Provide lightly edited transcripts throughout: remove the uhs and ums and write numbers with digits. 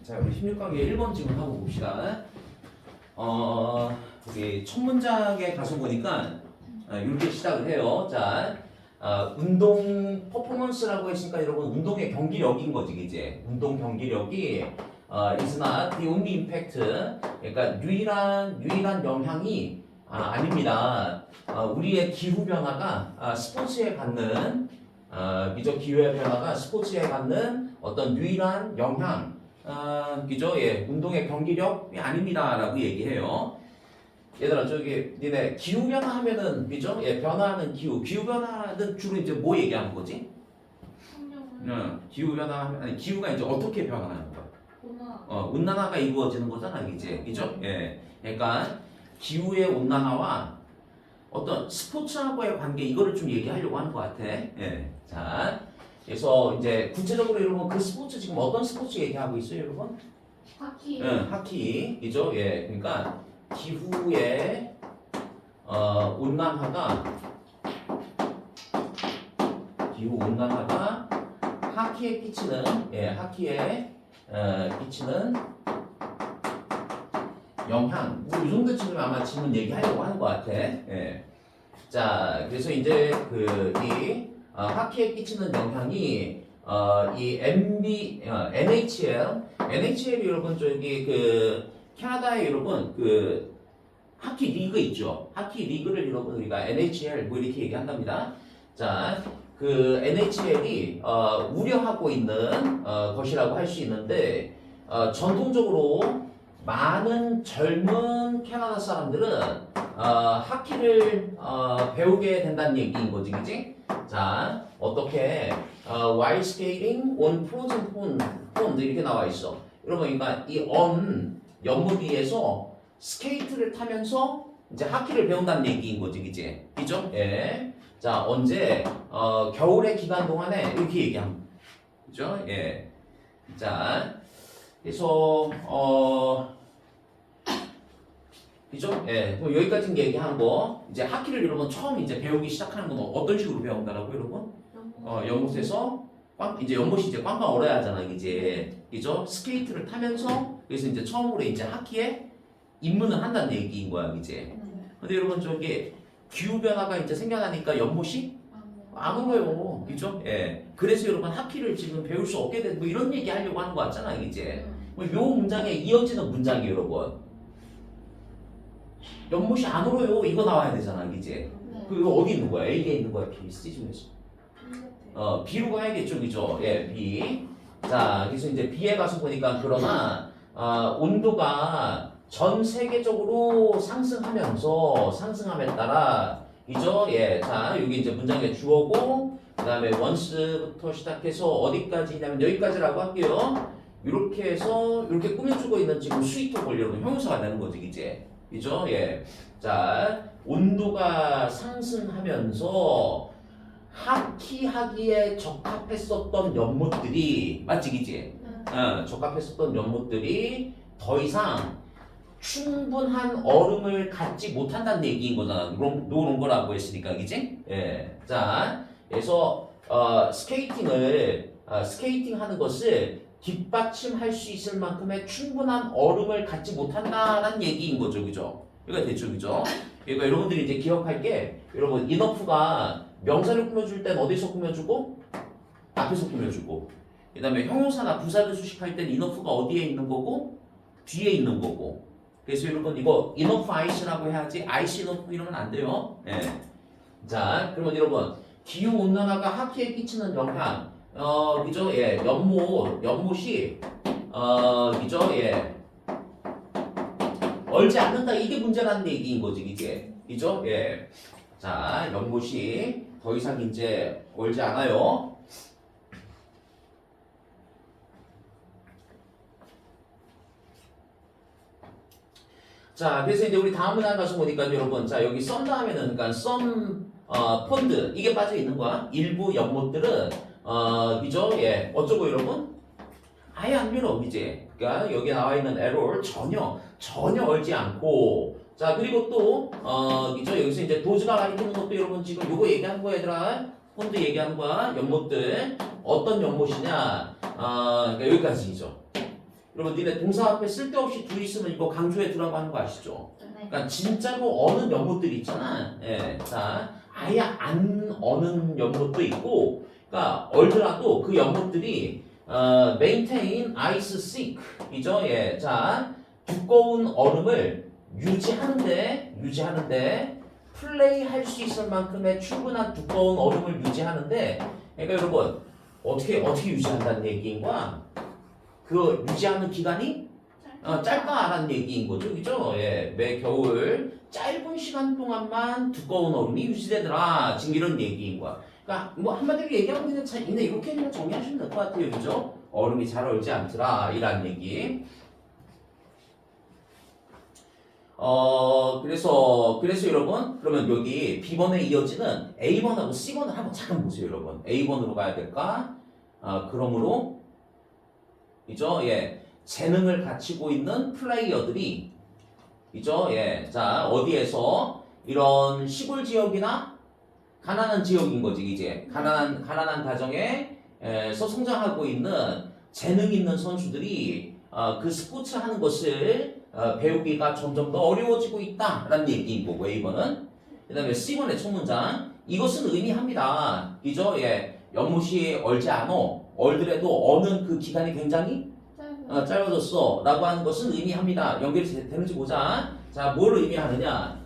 자, 우리 16강의 1번 지금 하고 봅시다. 우리 첫 문장에 가서 보니까 이렇게 시작을 해요. 자, 운동 퍼포먼스라고 했으니까 여러분 운동의 경기력인 거지, 이제 운동 경기력이 is not the only impact. 그러니까 유일한 영향이 아닙니다. 우리의 기후 변화가 스포츠에 갖는 미적 기후의 변화가 스포츠에 갖는 어떤 유일한 영향, 그죠? 예, 운동의 경기력이 아닙니다라고 얘기해요. 얘들아, 저기 니네 기후 변화 하면은 그죠? 예, 변화하는 기후 변화는 주로 이제 뭐 얘기하는 거지? 기후 변화 아니 기후가 이제 어떻게 변화하는 거야? 온난화가 이루어지는 거잖아, 이제 그죠? 예, 그러니까 기후의 온난화와 어떤 스포츠하고의 관계 이거를 좀 얘기하려고 하는 것 같아. 예, 자. 그래서 이제 구체적으로 여러분 그 스포츠 지금 어떤 스포츠 얘기하고 있어요, 여러분? 하키. 하키이죠. 예, 그러니까 기후의 기후 온난화가 하키에 끼치는 끼치는 영향. 뭐 이 정도 지금 아마 질문 얘기하려고 하는 것 같아. 예. 자, 그래서 이제 하키에 끼치는 영향이 이 NHL이 여러분 저기 캐나다에 여러분 하키 리그 있죠. 하키 리그를 여러분 우리가 NHL 뭐 이렇게 얘기한답니다. 자, NHL이 우려하고 있는 것이라고 할 수 있는데 전통적으로 많은 젊은 캐나다 사람들은 하키를 배우게 된다는 얘기인 거지, 그지? 자, 어떻게 while skating on frozen pond 이렇게 나와 있어. 여러분, 그러니까 이 연못 위에서 스케이트를 타면서 이제 하키를 배운다는 얘기인 거지, 그지? 그죠? 예. 자, 언제 겨울의 기간 동안에 이렇게 얘기합니다. 그죠? 예. 자, 그래서 그죠? 예. 그럼 여기까지 얘기한 이제 하키를 여러분 처음 이제 배우기 시작하는 건 어떤 식으로 배운다라고 여러분? 연못에서 이제 연못이 이제 꽝꽝 얼어야 하잖아, 이제. 그죠? 스케이트를 타면서 그래서 이제 처음으로 이제 하키에 입문을 한다는 얘기인 거야, 이제. 근데 여러분 저기 기후 변화가 이제 생겨나니까 연못이 안 얼어요. 그죠? 예. 그래서 여러분 하키를 지금 배울 수 없게 된 뭐 이런 얘기 하려고 하는 거 같잖아, 이제. 요 문장에 이어지는 문장이에요, 여러분. 연못이 안 얼어요. 이거 나와야 되잖아, 이제. 이거 어디 있는 거야? A에 있는 거야? B, C 중에서. B로 가야겠죠, 그죠? 예, B. 자, 그래서 이제 B에 가서 보니까 그러나 온도가 전 세계적으로 상승함에 따라 그죠? 예, 자, 여기 이제 문장의 주어고 그다음에 once부터 시작해서 어디까지냐면 여기까지라고 할게요. 이렇게 해서 이렇게 꾸며주고 있는 지금 수익턱을 여러분 형용사가 되는 거지, 이제. 그죠? 예. 자, 온도가 상승하면서 하키하기에 적합했었던 연못들이 맞지, 그지? 적합했었던 연못들이 더 이상 충분한 얼음을 갖지 못한다는 얘기인 거잖아. 노는 거라고 했으니까, 그지? 예. 자, 그래서 스케이팅 하는 것을 뒷받침할 수 있을 만큼의 충분한 얼음을 갖지 못한다는 얘기인 거죠, 그죠? 이거 됐죠, 그죠? 그러니까 여러분들이 이제 기억할 게, 여러분 enough가 명사를 꾸며줄 땐 어디서 꾸며주고? 앞에서 꾸며주고. 그 다음에 형용사나 부사를 수식할 땐 enough가 어디에 있는 거고? 뒤에 있는 거고. 그래서 여러분 이거 enough ice라고 해야지 ice enough 이러면 안 돼요. 예. 자, 그러면 여러분 기후 온난화가 하키에 끼치는 영향. 그죠? 예, 연못이, 그죠? 예, 얼지 않는다. 이게 문제라는 얘기인 거지, 이게. 그죠? 예. 자, 연못이 더 이상 이제 얼지 않아요. 자, 그래서 이제 우리 다음 문항 가서 보니까 여러분, 자, 여기 썸 다음에는, 그러니까 펀드, 이게 빠져 있는 거야. 일부 연못들은, 그죠? 예, 어쩌고 여러분? 아예 안 열어, 이제. 그러니까 여기 나와 있는 에러 전혀 얼지 않고. 자, 그리고 또, 그죠? 여기서 이제 도즈가 가리키는 것도 여러분 지금 요거 얘기한 거야, 얘들아. 펀드 얘기한 거야, 연못들. 어떤 연못이냐? 그러니까 여기까지죠. 여러분 니네 동사 앞에 쓸데없이 둘 있으면 이거 강조에 들어가는 거 아시죠? 네. 그러니까 진짜로 어는 연못들 있잖아. 예. 자, 아예 안 어는 연못도 있고, 그러니까 얼더라도 그 연못들이 maintain ice sink 이죠. 예. 자, 두꺼운 얼음을 유지하는데 플레이 할 수 있을 만큼의 충분한 두꺼운 얼음을 유지하는데, 그러니까 여러분 어떻게 유지한다는 얘기인 거야? 그 유지하는 기간이 짧다라는 얘기인 거죠, 그죠? 예, 매 겨울 짧은 시간 동안만 두꺼운 얼음이 유지되더라. 지금 이런 얘기인 거야. 그러니까 뭐 한마디로 얘기하면 그냥 근데 이렇게 그냥 정리하시면 될 것 같아요, 그죠? 얼음이 잘 얼지 않더라, 이란 얘기. 그래서 여러분, 그러면 여기 B번에 이어지는 A번하고 C번을 한번 잠깐 보세요, 여러분. A번으로 가야 될까? 그러므로 이죠? 예. 재능을 갖추고 있는 플레이어들이 이죠? 예. 자, 어디에서 이런 시골 지역이나 가난한 지역인 거지, 이제. 가난한 가정에서 성장하고 있는 재능 있는 선수들이 그 스포츠 하는 것을 배우기가 점점 더 어려워지고 있다라는 얘기인 거고, A번은. 그 다음에 C번의 첫 문장. 이것은 의미합니다. 이죠? 예. 연못이 얼지 않어. 얼더라도 어는 그 기간이 굉장히 짧아졌어 라고 하는 것은 의미합니다. 연결이 되는지 보자. 자, 뭘 의미하느냐?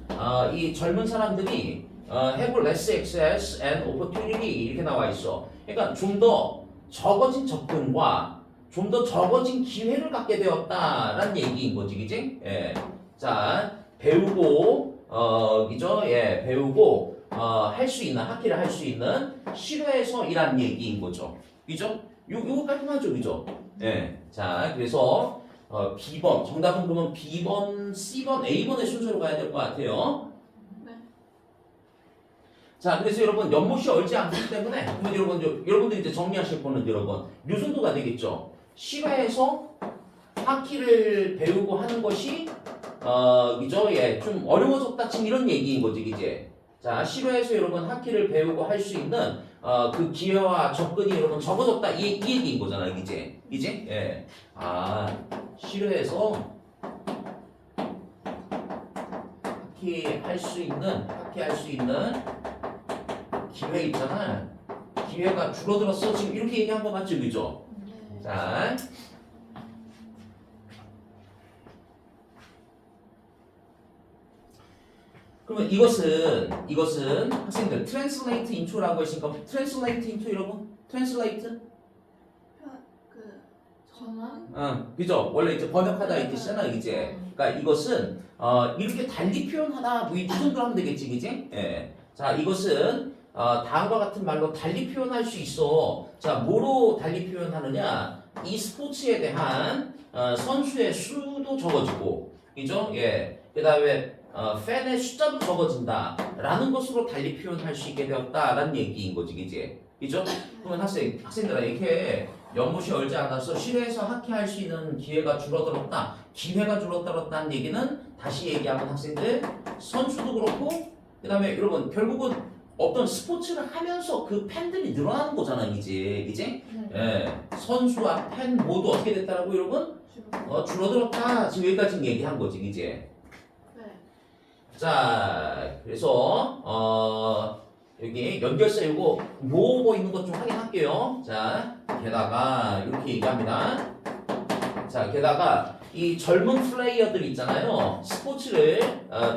이 젊은 사람들이 have less access and opportunity 이렇게 나와 있어. 그러니까 좀 더 적어진 접근과 좀 더 적어진 기회를 갖게 되었다라는 얘기인 거지, 그지? 예. 자, 배우고 그죠? 예, 배우고 할 수 있는 학기를 할 수 있는 실외에서 일하는 얘기인 거죠. 그죠? 요거 깔끔하죠, 그죠? 예. 자, 그래서 B번 정답은 그러면 B번, C번, A번의 순서로 가야 될 것 같아요. 네. 자, 그래서 여러분 연못이 얼지 않기 때문에 그러면 여러분들이 이제 정리하실 거는 여러분 요 정도가 되겠죠. 실외에서 하키를 배우고 하는 것이 그죠? 예, 좀 어려워졌다 지금 이런 얘기인 거지, 이제. 자, 실외에서 여러분 하키를 배우고 할 수 있는 그 기회와 접근이 여러분 적어졌다 이 얘기인 거잖아, 이제. 예. 실외에서 하키 할 수 있는 기회 있잖아. 기회가 줄어들었어. 지금 이렇게 얘기한 거 맞죠, 그죠? 네. 자. 그러면 이것은 학생들 translate into라고 했으니까 translate into 여러분 translate 전환? 그죠? 원래 이제 번역하다 이렇게 쓰잖아, 이제. 그러니까 이것은 이렇게 달리 표현하다 뭐 이 정도 하면 되겠지, 그지? 예. 자, 이것은 다음과 같은 말로 달리 표현할 수 있어. 자, 뭐로 달리 표현하느냐? 이 스포츠에 대한 선수의 수도 적어지고, 그죠? 예. 그다음에 팬의 숫자도 적어진다라는 것으로 달리 표현할 수 있게 되었다라는 얘기인 거지, 그지? 그죠? 그러면 학생들아 이렇게 연못이 얼지 않아서 실외에서 하키할 수 있는 기회가 줄어들었다, 기회가 줄어들었다는 얘기는 다시 얘기하면 학생들 선수도 그렇고, 그다음에 여러분 결국은 어떤 스포츠를 하면서 그 팬들이 늘어나는 거잖아, 이제, 그지? 예, 선수와 팬 모두 어떻게 됐다라고 여러분? 줄어들었다. 지금 여기까지 얘기한 거지, 이제. 자, 그래서 여기 연결사 이거 모으고 있는 것 좀 확인할게요. 자, 게다가 이렇게 얘기합니다. 자, 게다가 이 젊은 플레이어들 있잖아요. 스포츠를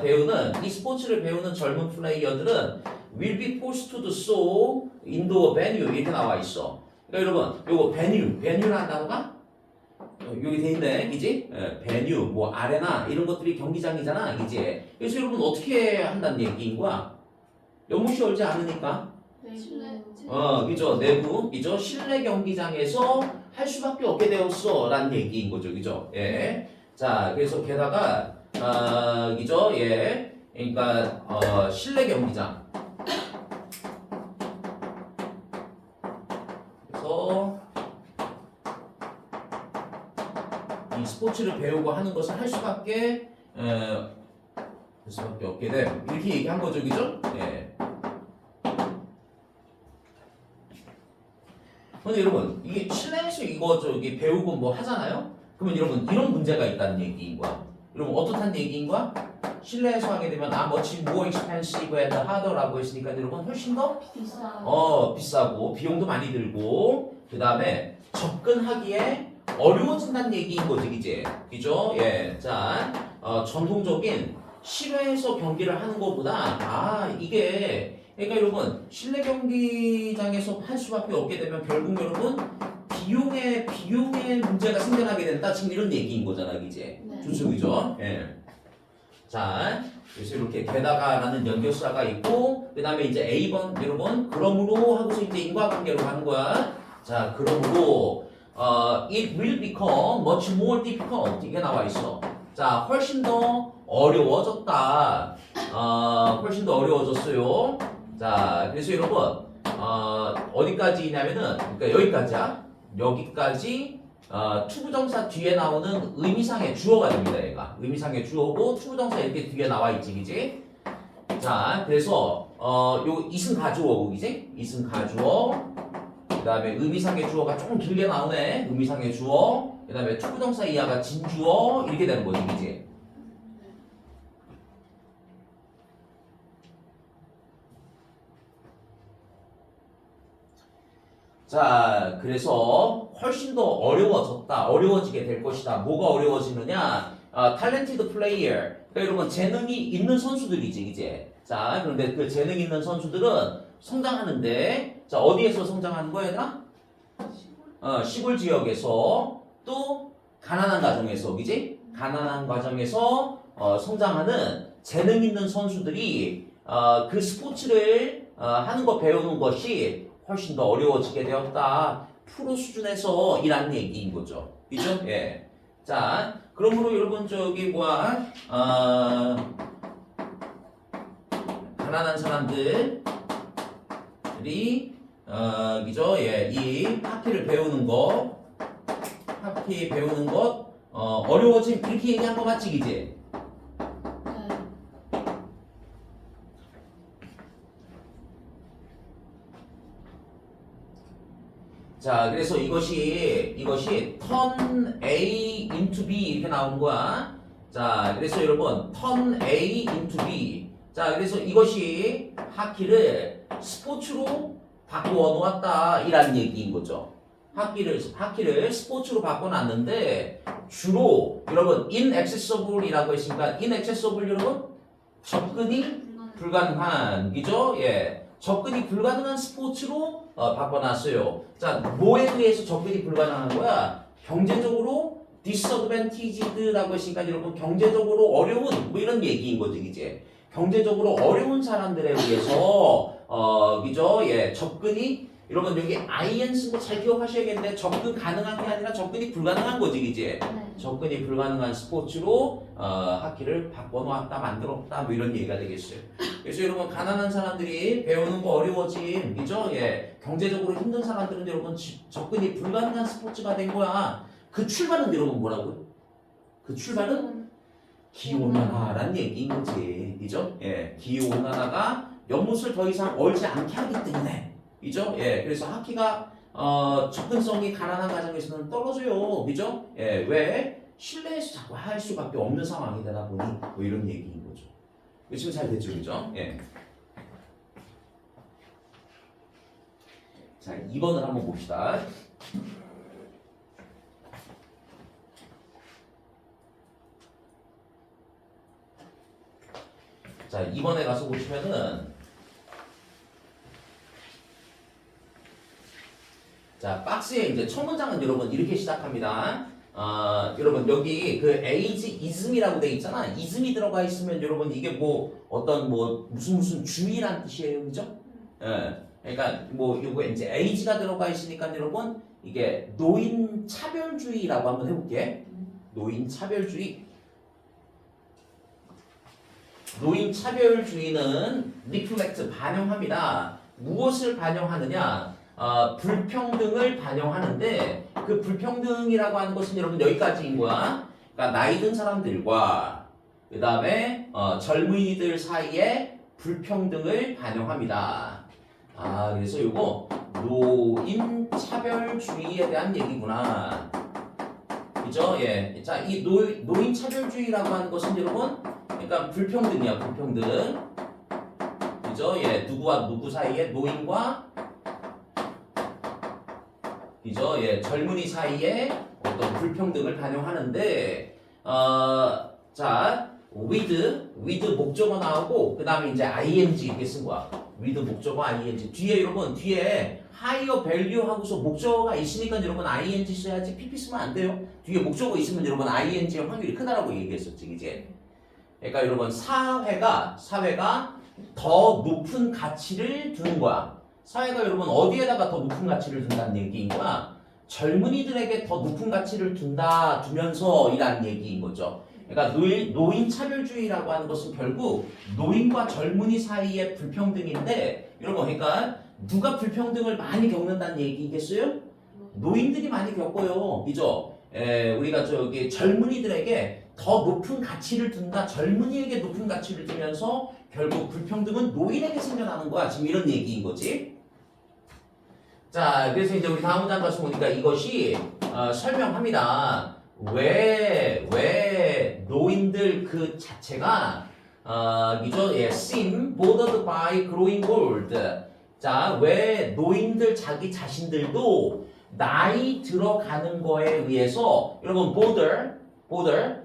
배우는 젊은 플레이어들은 will be forced to do so in the venue 이렇게 나와 있어. 그러니까 여러분, 요거 venue라는 단어가 여기 돼 있네, 그지? 베뉴, 뭐 아레나 이런 것들이 경기장이잖아, 그지? 그래서 여러분 어떻게 한다는 얘기인 거야? 연못이 얼지 않으니까, 그죠? 내부, 그죠? 실내 경기장에서 할 수밖에 없게 되었어라는 얘기인 거죠, 그죠? 예. 자, 그래서 게다가 그죠? 예. 그러니까 실내 경기장. 그래서 이 스포츠를 배우고 하는 것을 할 수밖에 없게 돼. 이렇게 얘기한 거죠, 그죠? 예. 근데 여러분, 이게 실내에서 이거 저기 배우고 뭐 하잖아요? 그러면 여러분 이런 문제가 있다는 얘기인 거야. 여러분 어떻다는 얘기인 거야? 실내에서 하게 되면 much more expensive and harder라고 했으니까 여러분 훨씬 더 비싸고 비용도 많이 들고 그 다음에 접근하기에 어려워진다는 얘기인 거지, 그지? 그죠? 예. 자, 전통적인 실외에서 경기를 하는 것보다 이게 그러니까 여러분 실내 경기장에서 할 수밖에 없게 되면 결국 여러분 비용의 문제가 생겨나게 된다. 지금 이런 얘기인 거잖아, 그지? 네. 좋죠, 그죠? 예. 자, 그래서 이렇게 게다가라는 연결사가 있고 그 다음에 이제 A번 여러분 그러므로 하고서 이제 인과관계로 가는 거야. 자, 그러므로 it will become much more difficult 이게 나와 있어. 자, 훨씬 더 어려워졌다. 훨씬 더 어려워졌어요. 자, 그래서 여러분 어디까지냐면은 그러니까 여기까지야. 여기까지 투부정사 뒤에 나오는 의미상의 주어가 됩니다. 얘가 의미상의 주어고 투부정사 이렇게 뒤에 나와 있지, 그지? 자, 그래서 요 이승 가주어고, 그지? 이승 가주어. 그다음에 의미상의 주어가 조금 길게 나오네. 의미상의 주어. 그다음에 투부정사 이하가 진주어 이렇게 되는 거지, 그지? 자, 그래서 훨씬 더 어려워지게 될 것이다. 뭐가 어려워지느냐? talented player. 그러니까 여러분 재능이 있는 선수들이지, 이제. 자, 그런데 그 재능 있는 선수들은 성장하는데, 자, 어디에서 성장하는 거야, 얘들아? 시골 지역에서 또 가난한 가정에서, 그지? 가난한 가정에서 성장하는 재능 있는 선수들이 그 스포츠를 하는 거 배우는 것이 훨씬 더 어려워지게 되었다. 프로 수준에서 일하는 얘기인 거죠. 그죠? 예. 자, 그러므로 여러분 저기 가난한 사람들이 그죠? 예, 이 하키를 배우는 것, 어려워짐 이렇게 얘기한 거 맞지, 그지? 자, 그래서 이것이 turn A into B 이렇게 나오는 거야. 자, 그래서 여러분 turn A into B. 자, 그래서 이것이 하키를 스포츠로 바꾸어 놓았다 이라는 얘기인 거죠. 하키를 스포츠로 바꿔놨는데 주로 여러분 inaccessible이라고 했으니까 inaccessible 여러분 접근이 불가능한 그죠? 예. 접근이 불가능한 스포츠로 바꿔놨어요. 자, 뭐에 의해서 접근이 불가능한 거야? 경제적으로 disadvantaged라고 했으니까 여러분 경제적으로 어려운 뭐 이런 얘기인 거지, 이제. 경제적으로 어려운 사람들에 의해서 그죠? 예, 접근이 여러분 여기 IN 쓴 거 잘 기억하셔야겠는데 접근 가능한 게 아니라 접근이 불가능한 거지, 이제. 접근이 불가능한 스포츠로 하키를 바꿔놓았다, 만들었다, 뭐 이런 얘기가 되겠어요. 그래서 여러분 가난한 사람들이 배우는 거 어려워진, 그죠? 예, 경제적으로 힘든 사람들은 여러분 접근이 불가능한 스포츠가 된 거야. 그 출발은 여러분 뭐라고요? 그 출발은 기온난화라는 얘기인 거지, 그죠? 예, 기온난화가 연못을 더 이상 얼지 않게 하기 때문에, 그죠? 예, 그래서 하키가 접근성이 가난한 가정에서는 떨어져요, 그죠? 예, 왜? 실내에서 자꾸 할 수밖에 없는 상황이 되다 보니 뭐 이런 얘기인 거죠. 지금 잘 됐죠, 그죠? 예. 자, 2번을 한번 봅시다. 자, 2번에 가서 보시면은 자, 박스에 이제 첫 문장은 여러분 이렇게 시작합니다. 여러분 여기 그 ageism이라고 돼 있잖아. ism이 들어가 있으면 여러분 이게 뭐 어떤 뭐 무슨 주의란 뜻이에요, 그죠? 예. 그러니까 뭐 요거 이제 age가 들어가 있으니까 여러분 이게 노인 차별주의라고 한번 해볼게. 노인 차별주의. 노인 차별주의는 reflect 반영합니다. 무엇을 반영하느냐? 불평등을 반영하는데 그 불평등이라고 하는 것은 여러분 여기까지인 거야. 그러니까 나이 든 사람들과 그 다음에 젊은이들 사이에 불평등을 반영합니다. 그래서 요거 노인 차별주의에 대한 얘기구나. 그죠? 예. 자, 이 노인 차별주의라고 하는 것은 여러분, 그러니까 불평등이야, 불평등. 그죠? 예. 누구와 누구 사이에 노인과 그죠? 예. 젊은이 사이에 어떤 불평등을 반영하는데, 자, with 목적어 나오고, 그 다음에 이제 ing 이렇게 쓴 거야. with 목적어 ing. 뒤에 여러분, 뒤에 higher value 하고서 목적어가 있으니까 여러분 ing 써야지 pp 쓰면 안 돼요. 뒤에 목적어 있으면 여러분 ing의 확률이 크다라고 얘기했었지, 이제. 그러니까 여러분, 사회가 더 높은 가치를 두는 거야. 사회가 여러분 어디에다가 더 높은 가치를 둔다는 얘기인 거야? 젊은이들에게 더 높은 가치를 두면서 이란 얘기인 거죠. 그러니까 노인 차별주의라고 하는 것은 결국 노인과 젊은이 사이의 불평등인데, 여러분, 그러니까 누가 불평등을 많이 겪는다는 얘기겠어요? 노인들이 많이 겪어요. 그죠? 우리가 저기 젊은이들에게 더 높은 가치를 둔다, 젊은이에게 높은 가치를 두면서 결국 불평등은 노인에게 생겨나는 거야. 지금 이런 얘기인 거지. 자, 그래서 이제 우리 다음 문장 가서 보니까 이것이 설명합니다. 왜 노인들 그 자체가 그죠? 예, seem bothered by growing old. 자, 왜 노인들 자기 자신들도 나이 들어가는 거에 의해서 여러분 bother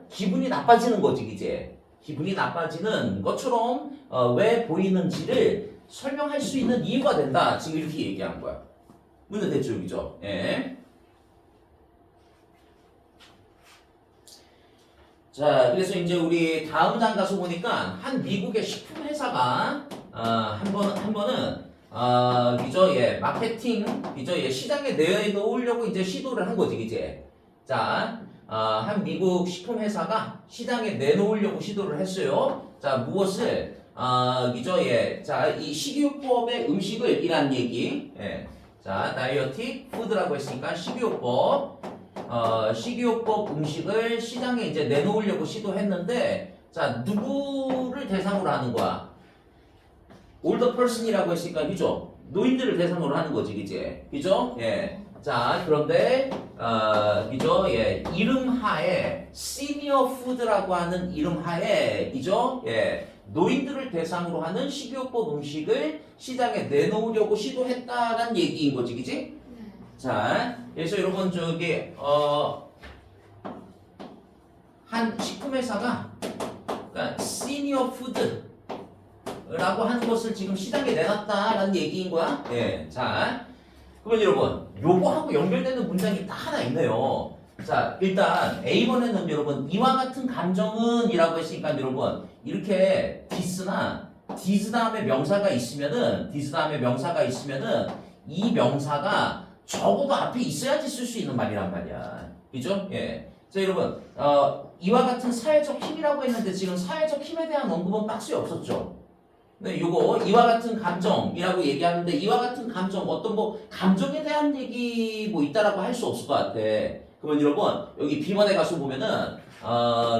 기분이 나빠지는 거지, 이제. 기분이 나빠지는 것처럼 왜 보이는지를 설명할 수 있는 이유가 된다. 지금 이렇게 얘기한 거야. 문제 됐죠, 그죠? 예. 자, 그래서 이제 우리 다음 장 가서 보니까 한 미국의 식품 회사가 한 번은 그죠? 예, 마케팅 그죠? 예, 시장에 내놓으려고 이제 시도를 한 거지, 이제. 자, 한 미국 식품 회사가 시장에 내놓으려고 시도를 했어요. 자, 무엇을 그죠? 예, 자, 이 식이요법의 음식을 이란 얘기. 예. 자, 다이어틱 푸드라고 했으니까 식이요법. 식이요법 음식을 시장에 이제 내놓으려고 시도했는데, 자, 누구를 대상으로 하는 거야? older person이라고 했으니까, 그죠? 노인들을 대상으로 하는 거지, 그지? 그죠? 예. 자, 그런데, 그죠? 예. 이름하에, senior food라고 하는 이름하에, 그죠? 예. 노인들을 대상으로 하는 식이요법 음식을 시장에 내놓으려고 시도했다는 얘기인 거지, 그지? 자, 그래서 여러분 저기 한 식품회사가 그러니까 시니어 푸드라고 하는 것을 지금 시장에 내놨다라는 얘기인 거야. 예, 자, 그러면 여러분 요거하고 연결되는 문장이 딱 하나 있네요. 자, 일단 A번에는 여러분 이와 같은 감정은 이라고 했으니까 여러분 이렇게 디스나 디스 다음에 명사가 있으면은 이 명사가 적어도 앞에 있어야지 쓸 수 있는 말이란 말이야. 그죠? 예. 자, 여러분, 이와 같은 사회적 힘이라고 했는데 지금 사회적 힘에 대한 언급은 박스에 없었죠? 네, 요거, 이와 같은 감정이라고 얘기하는데 이와 같은 감정, 어떤 뭐, 감정에 대한 얘기 뭐 있다라고 할 수 없을 것 같아. 그러면 여러분, 여기 B번에 가서 보면은,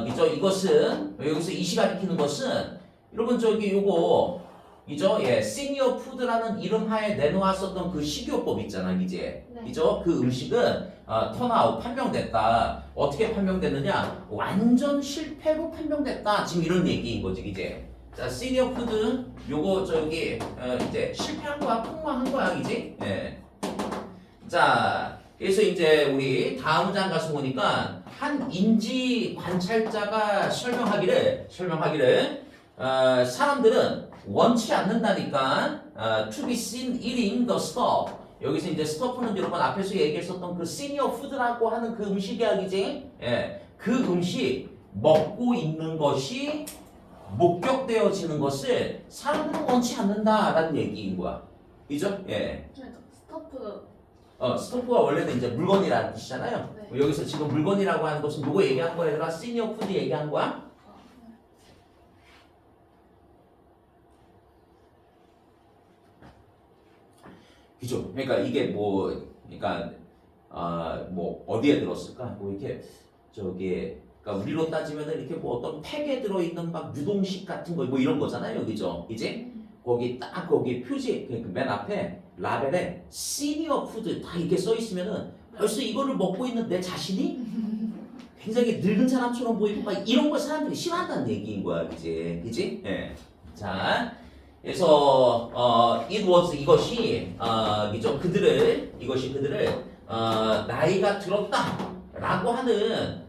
그죠? 이것은, 여기서 이시 가리키는 것은, 여러분, 저기 요거, 이죠? 예, 시니어 푸드라는 이름하에 내놓았었던 그 식이요법 있잖아, 이제. 네. 이죠? 그 음식은 턴아웃 판명됐다. 어떻게 판명됐느냐? 완전 실패로 판명됐다. 지금 이런 얘기인 거지, 이제. 자, 시니어 푸드 요거 저기 이제 실패한 거야, 폭망한 거야, 이제. 예. 자, 그래서 이제 우리 다음 문장 가서 보니까 한 인지 관찰자가 설명하기를 사람들은 원치 않는다니까 to be seen eating the stuff. 여기서 이제 stuff는 여러분 앞에서 얘기했었던 그 시니어 푸드라고 하는 그 음식이야, 이제. 예, 그 음식 먹고 있는 것이 목격되어지는 것을 사람들은 원치 않는다라는 얘기인 거야. 그죠? 예. 스토프. 스토프가 원래는 이제 물건이라는 뜻이잖아요. 네. 여기서 지금 물건이라고 하는 것은 누구 얘기한 거야, 얘들아? 시니어 푸드 얘기한 거야? 그죠? 그러니까 이게 뭐, 그러니까 뭐 어디에 들었을까? 뭐 이렇게 저기, 그러니까 우리로 따지면은 이렇게 뭐 어떤 팩에 들어있는 막 유동식 같은 거 뭐 이런 거잖아요, 그죠? 이제 거기 표지 그맨 앞에 라벨에 시니어 푸드 다 이렇게 써 있으면은 벌써 이거를 먹고 있는 내 자신이 굉장히 늙은 사람처럼 보이고 막 이런 걸 사람들이 싫어한다는 얘기인 거야, 그지? 그지? 예. 자, 그래서 이것이 그들을 나이가 들었다라고 하는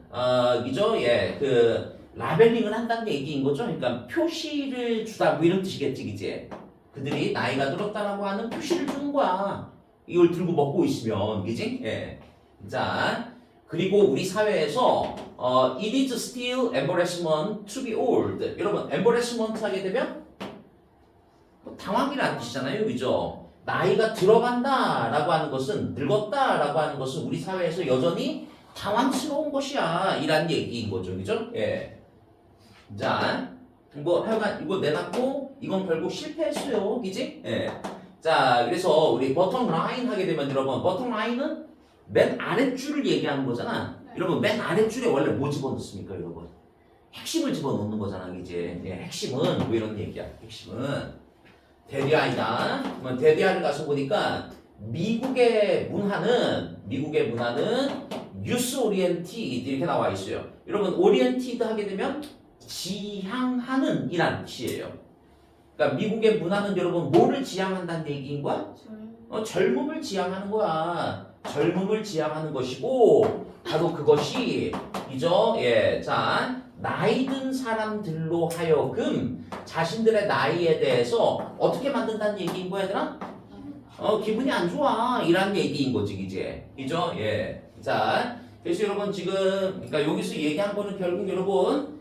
예, 그 라벨링을 한다는 얘기인 거죠. 그러니까 표시를 주다 뭐 이런 뜻이겠지, 그지? 그들이 나이가 들었다라고 하는 표시를 주는 거야. 이걸 들고 먹고 있으면, 그지? 예. 자, 그리고 우리 사회에서 it is still embarrassment to be old. 여러분, embarrassment 하게 되면 당황이라는 뜻이잖아요, 그죠? 나이가 들어간다라고 하는 것은 늙었다라고 하는 것은 우리 사회에서 여전히 당황스러운 것이야 이란 얘기인 거죠, 그죠? 예. 자, 뭐 하여간 이거 내놨고 이건 결국 실패했어요, 그지? 예. 자, 그래서 우리 버텀 라인 하게 되면 여러분, 버텀 라인은 맨 아랫줄을 얘기하는 거잖아. 여러분, 맨 아랫줄에 원래 뭐 집어넣습니까, 여러분? 핵심을 집어넣는 거잖아, 이제. 예, 핵심은 뭐 이런 얘기야. 핵심은 데디아이다. 그러면 데디아를 가서 보니까 미국의 문화는 유스 오리엔티드 이렇게 나와 있어요. 여러분, 오리엔티드 하게 되면 지향하는 이란 뜻이에요. 그러니까 미국의 문화는 여러분 뭐를 지향한다는 얘기인 거야? 젊음을 지향하는 거야. 젊음을 지향하는 것이고 바로 그것이 이죠. 예, 자, 나이 든 사람들로 하여금 자신들의 나이에 대해서 어떻게 만든다는 얘기인 거야, 얘들아? 기분이 안 좋아 이란 얘기인 거지, 이제. 그죠? 예. 자, 그래서 여러분 지금 그러니까 여기서 얘기한 거는 결국 여러분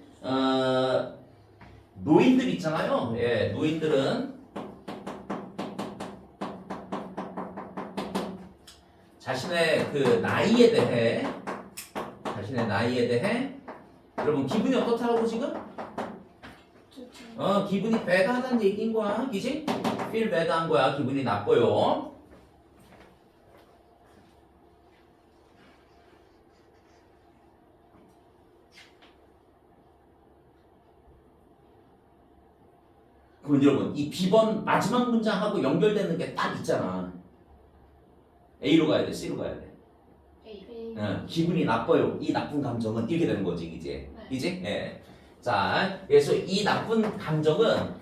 노인들 있잖아요. 예, 노인들은 자신의 나이에 대해 여러분 기분이 어떻다고 지금? 기분이 배드하다는 얘기인 거야, 그지? feel bad한 거야, 기분이 나빠요. 그럼 여러분 이 B번 마지막 문장하고 연결되는 게 딱 있잖아. A로 가야 돼, C로 가야 돼. 기분이 나빠요. 이 나쁜 감정은 이렇게 되는 거지, 이제. 이제? 예. 자, 그래서 이 나쁜 감정은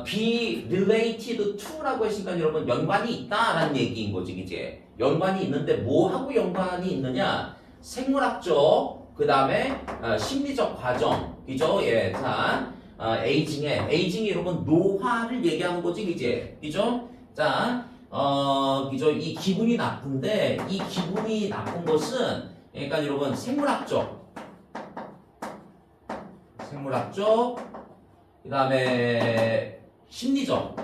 be related to라고 했으니까 여러분 연관이 있다라는 얘기인 거지, 이제. 연관이 있는데 뭐하고 연관이 있느냐? 생물학적, 그 다음에 심리적 과정, 그죠? 예, 자, 에이징이 여러분 노화를 얘기하는 거지, 이제. 그죠? 자, 그죠? 이 기분이 나쁜데 이 기분이 나쁜 것은 그러니까 여러분 생물학적, 그 다음에 심리적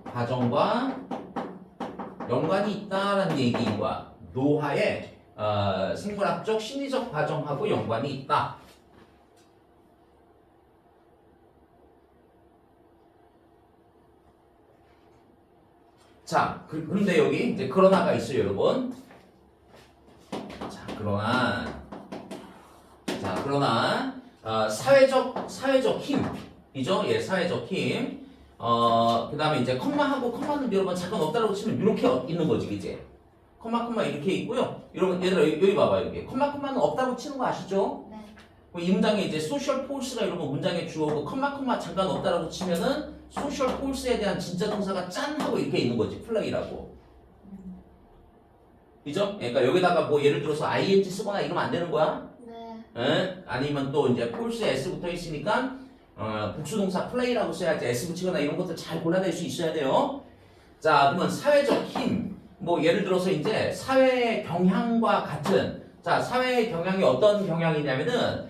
과정과 연관이 있다라는 얘기인 거야. 노화의 생물학적, 심리적 과정하고 연관이 있다. 자, 그런데 여기 이제 그러나가 있어요, 여러분. 그러나 사회적 힘이죠. 예, 사회적 힘. 그다음에 이제 컴마하고 컴마는 여러분 잠깐 없다라고 치면 이렇게 있는 거지, 이제. 컴마 이렇게 있고요. 여러분 얘들아 여기 봐봐, 여기 컴마는 없다고 치는 거 아시죠? 네. 이 문장에 이제 소셜 포스가 여러분 문장의 주어고 컴마 잠깐 없다라고 치면은 소셜 포스에 대한 진짜 동사가 짠 하고 이렇게 있는 거지, 플레이라고. 그죠? 그러니까 여기다가 뭐 예를 들어서 ing 쓰거나 이러면 안 되는 거야. 네. 아니면 또 이제 폴스에 s 붙어 있으니까 복수동사 플레이라고 써야지 s 붙이거나 이런 것들 잘 골라낼 수 있어야 돼요. 자, 그러면 사회적 힘, 뭐 예를 들어서 이제 사회 경향과 같은, 자, 사회 경향이 어떤 경향이냐면은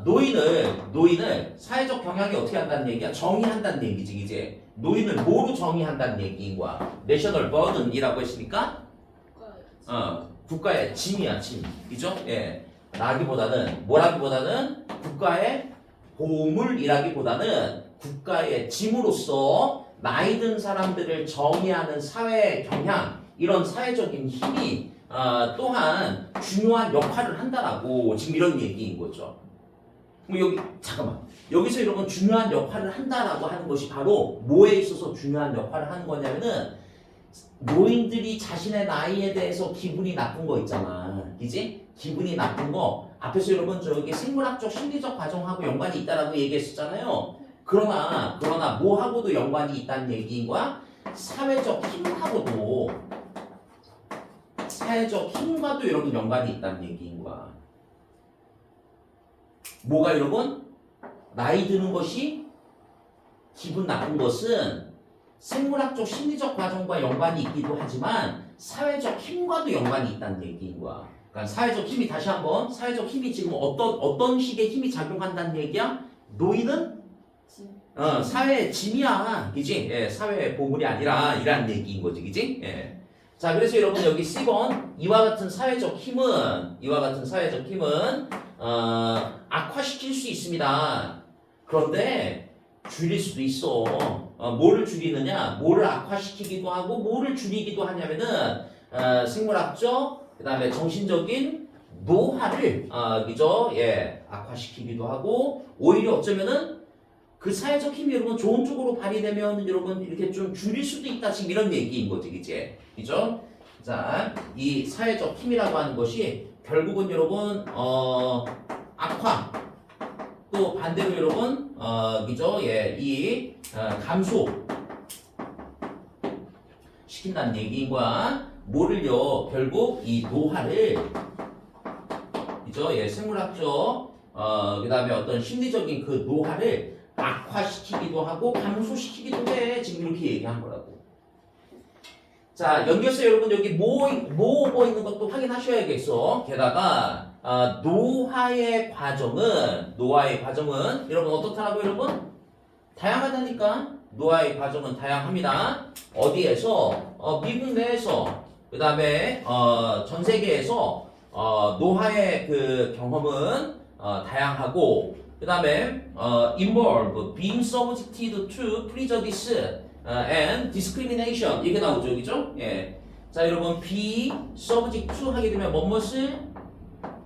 노인을 사회적 경향이 어떻게 한다는 얘기야? 정의한다는 얘기지, 이제. 노인을 뭐로 정의한다는 얘기인 거야? 내셔널 버든이라고 했으니까 국가의 짐이야, 짐. 그죠? 예. 뭐라기보다는 국가의 보물이라기보다는 국가의 짐으로서 나이 든 사람들을 정의하는 사회 경향, 이런 사회적인 힘이 또한 중요한 역할을 한다라고 지금 이런 얘기인 거죠. 그럼 여기서 여러분 중요한 역할을 한다라고 하는 것이 바로 뭐에 있어서 중요한 역할을 하는 거냐면은 노인들이 자신의 나이에 대해서 기분이 나쁜 거 있잖아. 그지? 기분이 나쁜 거. 앞에서 여러분 저기 생물학적 심리적 과정하고 연관이 있다라고 얘기했었잖아요. 그러나 뭐하고도 연관이 있다는 얘기인 거야? 사회적 힘과도 여러분 연관이 있다는 얘기인 거야. 뭐가 여러분? 나이 드는 것이 기분 나쁜 것은 생물학적 심리적 과정과 연관이 있기도 하지만 사회적 힘과도 연관이 있다는 얘기인 거야. 그러니까 사회적 힘이 다시 한번 사회적 힘이 지금 어떤 식의 힘이 작용한다는 얘기야? 노인은 사회의 짐이야, 그지? 예, 사회의 보물이 아니라 이라는 얘기인 거지, 그지? 예. 자, 그래서 여러분 여기 C번 이와 같은 사회적 힘은 악화시킬 수 있습니다. 그런데 줄일 수도 있어. 뭐를 줄이느냐? 뭐를 악화시키기도 하고 뭐를 줄이기도 하냐면은 생물학적 그다음에 정신적인 노화를 그죠? 예, 악화시키기도 하고 오히려 어쩌면은 그 사회적 힘이 여러분 좋은 쪽으로 발휘되면 여러분 이렇게 좀 줄일 수도 있다 지금 이런 얘기인 거지, 그치? 그죠? 자, 이 사회적 힘이라고 하는 것이 결국은 여러분 악화 또 반대로 여러분 그죠? 예, 이 감소 시킨다는 얘기인 거야. 뭐를요? 결국 이 노화를 그죠? 예, 생물학적 그다음에 어떤 심리적인 그 노화를 악화시키기도 하고 감소시키기도 해. 지금 이렇게 얘기한 거라고. 자, 연결서 여러분 여기 뭐 있는 것도 확인하셔야겠어. 게다가 노화의 과정은 여러분 어떻다라고 여러분? 다양하다니까. 노화의 과정은 다양합니다. 어디에서? 미국 내에서 그 다음에 전 세계에서 노화의 그 경험은 다양하고 그 다음에 involve being subjected to prejudice and discrimination 이렇게 나오죠, 그죠? 예. 자, 여러분 be subject to 하게 되면 뭐뭇을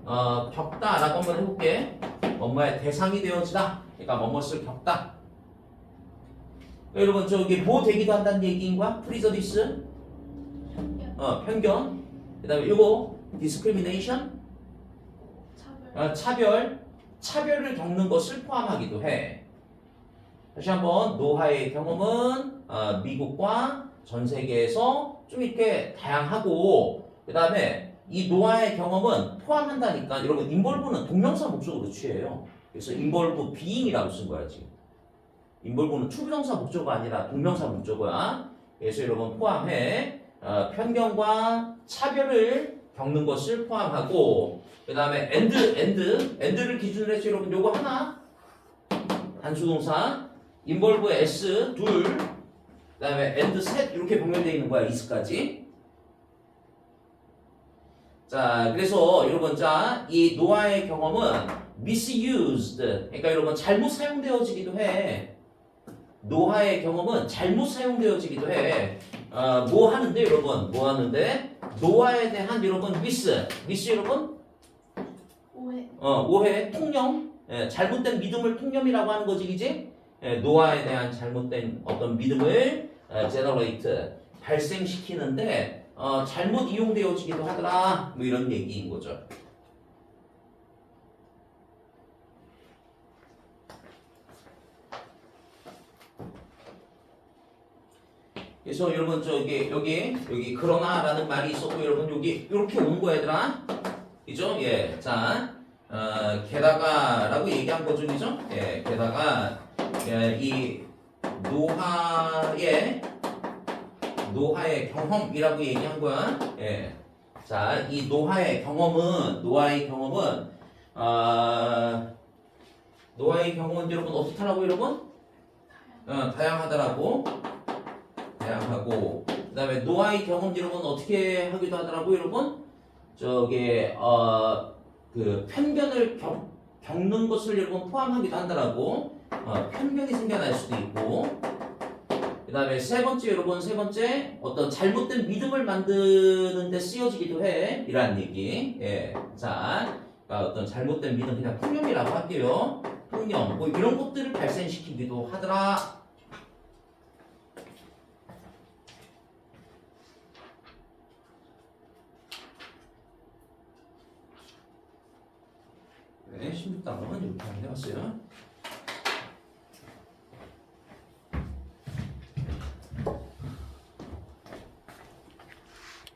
겪다라고 한번 해볼게. 뭐뭐의 대상이 되어지다. 그러니까 뭐뭇을 겪다. 여러분 저기 뭐 되기도 한다는 얘기인 거야? prejudice 편견. 그 다음에 이거 discrimination 차별을 겪는 것을 포함하기도 해. 다시 한번 노화의 경험은 미국과 전 세계에서 좀 이렇게 다양하고 그 다음에 이 노화의 경험은 포함한다니까. 여러분 involve는 동명사 목적으로 취해요. 그래서 involve being이라고 쓴 거야 지금. involve는 투부정사 목적어가 아니라 동명사 목적어야. 그래서 여러분 포함해 편견과 차별을 겪는 것을 포함하고 그 다음에 and를 기준으로 해서 여러분 요거 하나 단수동사 involve s 둘 그 다음에 and 셋 이렇게 병렬되어 있는 거야. is까지. 자, 그래서 여러분 이 노화의 경험은 misused 그러니까 여러분 잘못 사용되어지기도 해. 노화의 경험은 잘못 사용되어지기도 해. 뭐 하는데 여러분? 뭐 하는데? 노화에 대한 여러분 miss 여러분? 오해, 통념. 예, 잘못된 믿음을 통념이라고 하는 거지, 그지? 예, 노화에 대한 잘못된 어떤 믿음을 generate 발생시키는데 잘못 이용되어지기도 하더라. 뭐 이런 얘기인 거죠. 그래서 여러분 여기 그러나라는 말이 있었고 여러분 여기 이렇게 온 거 얘들아. 그죠? 예. 자, 게다가라고 얘기한 거죠, 그죠? 예. 게다가 이 노화의 경험이라고 얘기한 거야. 예. 자, 이 노화의 경험은 여러분 어떻다라고 여러분? 다양하다라고. 다양하고 그 다음에 노화의 경험 여러분 어떻게 하기도 하더라고 여러분? 그 편견을 겪는 것을 여러분 포함하기도 한다라고. 편견이 생겨날 수도 있고 그 다음에 세 번째 어떤 잘못된 믿음을 만드는 데 쓰여지기도 해. 이라는 얘기. 예. 자, 그러니까 어떤 잘못된 믿음 그냥 풍념이라고 할게요. 풍념 뭐 이런 것들을 발생시키기도 하더라. 네, 16단은 이렇게 한번 해봤어요.